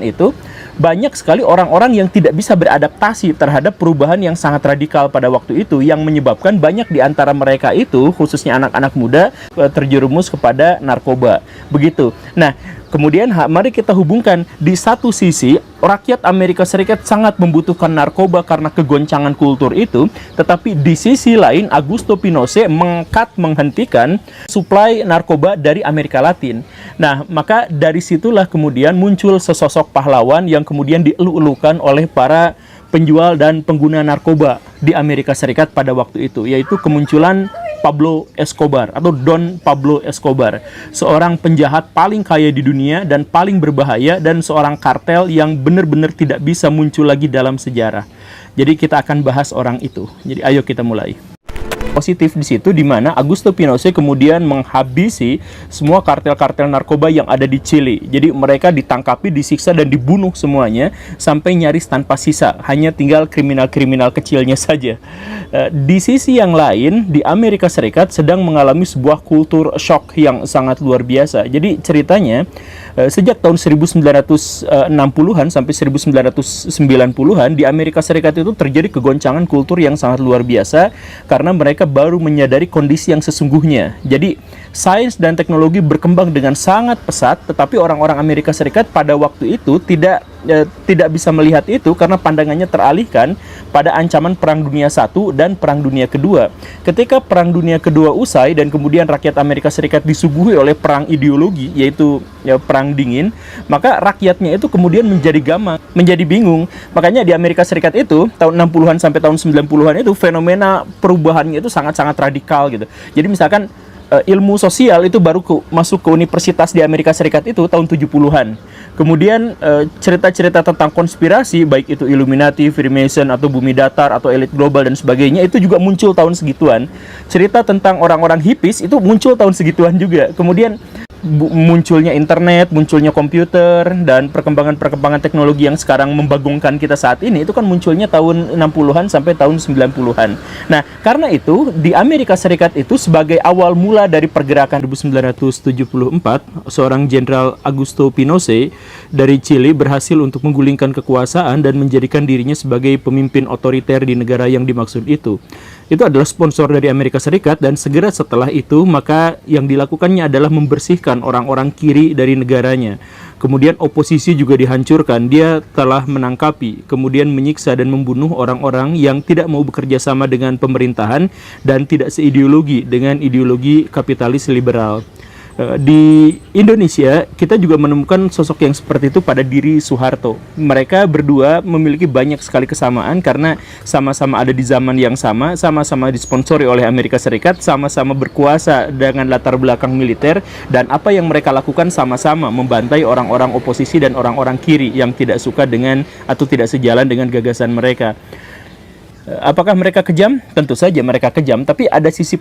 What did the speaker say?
itu banyak sekali orang-orang yang tidak bisa beradaptasi terhadap perubahan yang sangat radikal pada waktu itu, yang menyebabkan banyak di antara mereka itu, khususnya anak-anak muda, terjerumus kepada narkoba. Begitu. Nah, kemudian mari kita hubungkan, di satu sisi rakyat Amerika Serikat sangat membutuhkan narkoba karena kegoncangan kultur itu, tetapi di sisi lain Augusto Pinochet menghentikan suplai narkoba dari Amerika Latin. Nah, maka dari situlah kemudian muncul sesosok pahlawan yang kemudian dielu-elukan oleh para penjual dan pengguna narkoba di Amerika Serikat pada waktu itu, yaitu kemunculan Pablo Escobar atau Don Pablo Escobar, seorang penjahat paling kaya di dunia dan paling berbahaya, dan seorang kartel yang benar-benar tidak bisa muncul lagi dalam sejarah. Jadi kita akan bahas orang itu. Jadi ayo kita mulai. Positif di situ, di mana Augusto Pinochet kemudian menghabisi semua kartel-kartel narkoba yang ada di Chili. Jadi mereka ditangkapi, disiksa, dan dibunuh semuanya sampai nyaris tanpa sisa. Hanya tinggal kriminal-kriminal kecilnya saja. Di sisi yang lain, di Amerika Serikat sedang mengalami sebuah kultur shock yang sangat luar biasa. Jadi ceritanya, sejak tahun 1960-an sampai 1990-an di Amerika Serikat itu terjadi kegoncangan kultur yang sangat luar biasa karena mereka baru menyadari kondisi yang sesungguhnya. Jadi sains dan teknologi berkembang dengan sangat pesat, tetapi orang-orang Amerika Serikat pada waktu itu tidak bisa melihat itu karena pandangannya teralihkan pada ancaman Perang Dunia I dan Perang Dunia Kedua. Ketika Perang Dunia Kedua usai dan kemudian rakyat Amerika Serikat disuguhi oleh perang ideologi, yaitu Perang Dingin, maka rakyatnya itu kemudian menjadi gamang, menjadi bingung. Makanya di Amerika Serikat itu tahun 60-an sampai tahun 90-an itu fenomena perubahannya itu sangat-sangat radikal gitu. Jadi misalkan ilmu sosial itu baru masuk ke universitas di Amerika Serikat itu tahun 70-an. Kemudian cerita-cerita tentang konspirasi, baik itu Illuminati, Freemason, atau bumi datar, atau elit global dan sebagainya, itu juga muncul tahun segituan. Cerita tentang orang-orang hippies itu muncul tahun segituan juga. Kemudian munculnya internet, munculnya komputer, dan perkembangan teknologi yang sekarang membagongkan kita saat ini, itu kan munculnya tahun 60-an sampai tahun 90-an. Nah, karena itu, di Amerika Serikat itu sebagai awal mula dari pergerakan 1974, seorang Jenderal Augusto Pinochet dari Chili berhasil untuk menggulingkan kekuasaan dan menjadikan dirinya sebagai pemimpin otoriter di negara yang dimaksud itu. Itu adalah sponsor dari Amerika Serikat, dan segera setelah itu maka yang dilakukannya adalah membersihkan orang-orang kiri dari negaranya. Kemudian oposisi juga dihancurkan. Dia telah menangkapi, kemudian menyiksa dan membunuh orang-orang yang tidak mau bekerja sama dengan pemerintahan dan tidak seideologi dengan ideologi kapitalis liberal. Di Indonesia, kita juga menemukan sosok yang seperti itu pada diri Soeharto. Mereka berdua memiliki banyak sekali kesamaan karena sama-sama ada di zaman yang sama, sama-sama disponsori oleh Amerika Serikat, sama-sama berkuasa dengan latar belakang militer, dan apa yang mereka lakukan sama-sama membantai orang-orang oposisi dan orang-orang kiri yang tidak suka dengan atau tidak sejalan dengan gagasan mereka. Apakah mereka kejam? Tentu saja mereka kejam, tapi ada sisi